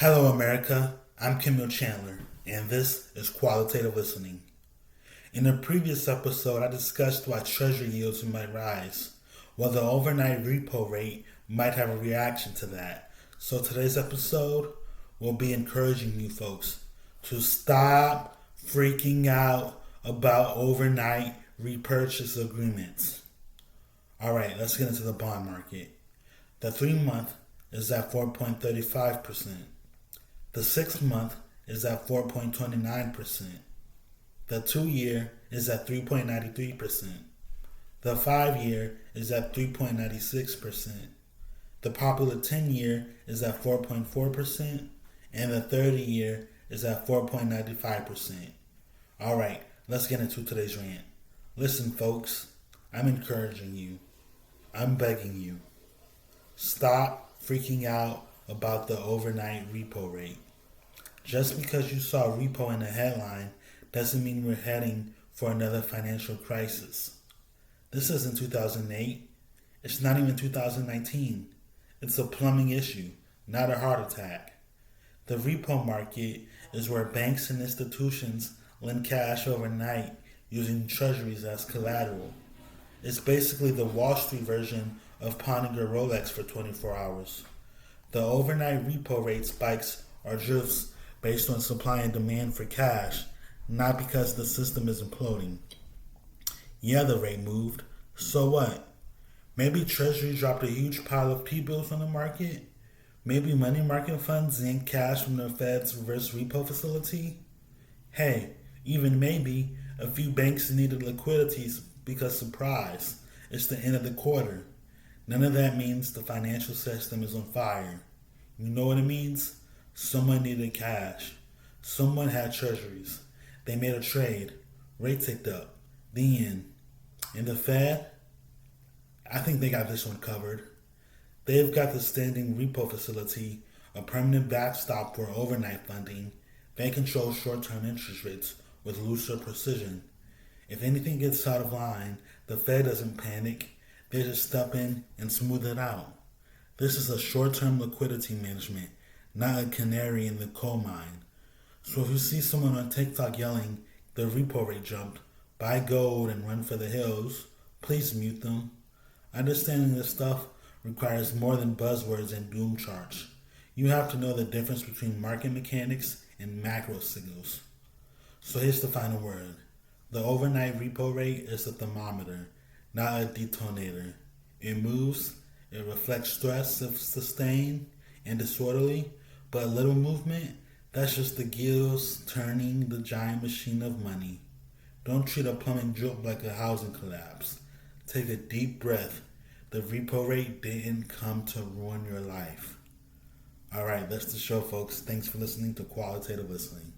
Hello, America. I'm Kimil Chandler, and this is Qualitative Listening. In a previous episode, I discussed why Treasury yields might rise, while the overnight repo rate might have a reaction to that. So today's episode will be encouraging you folks to stop freaking out about overnight repurchase agreements. All right, let's get into the bond market. The 3-month is at 4.35%. The 6-month is at 4.29%. The 2-year is at 3.93%. The 5-year is at 3.96%. The popular 10-year is at 4.4%. And the 30-year is at 4.95%. All right, let's get into today's rant. Listen, folks, I'm encouraging you. I'm begging you. Stop freaking out about the overnight repo rate. Just because you saw repo in the headline doesn't mean we're heading for another financial crisis. This isn't 2008. It's not even 2019. It's a plumbing issue, not a heart attack. The repo market is where banks and institutions lend cash overnight using treasuries as collateral. It's basically the Wall Street version of pawning your Rolex for 24 hours. The overnight repo rate spikes are just based on supply and demand for cash, not because the system is imploding. Yeah, the rate moved. So what? Maybe Treasury dropped a huge pile of T-bills on the market? Maybe money market funds yanked cash from the Fed's reverse repo facility? Hey, even maybe a few banks needed liquidities because, surprise, it's the end of the quarter. None of that means the financial system is on fire. You know what it means? Someone needed cash. Someone had treasuries. They made a trade. Rate ticked up. The end. And the Fed? I think they got this one covered. They've got the standing repo facility, a permanent backstop for overnight funding. They control short-term interest rates with looser precision. If anything gets out of line, the Fed doesn't panic. They just step in and smooth it out. This is a short-term liquidity management, not a canary in the coal mine. So if you see someone on TikTok yelling, the repo rate jumped, buy gold and run for the hills, please mute them. Understanding this stuff requires more than buzzwords and doom charts. You have to know the difference between market mechanics and macro signals. So here's the final word. The overnight repo rate is a thermometer, not a detonator. It moves, it reflects stress if sustained and disorderly, but a little movement, that's just the gears turning the giant machine of money. Don't treat a plumbing drip like a housing collapse. Take a deep breath. The repo rate didn't come to ruin your life. All right, that's the show, folks. Thanks for listening to Qualitative Listening.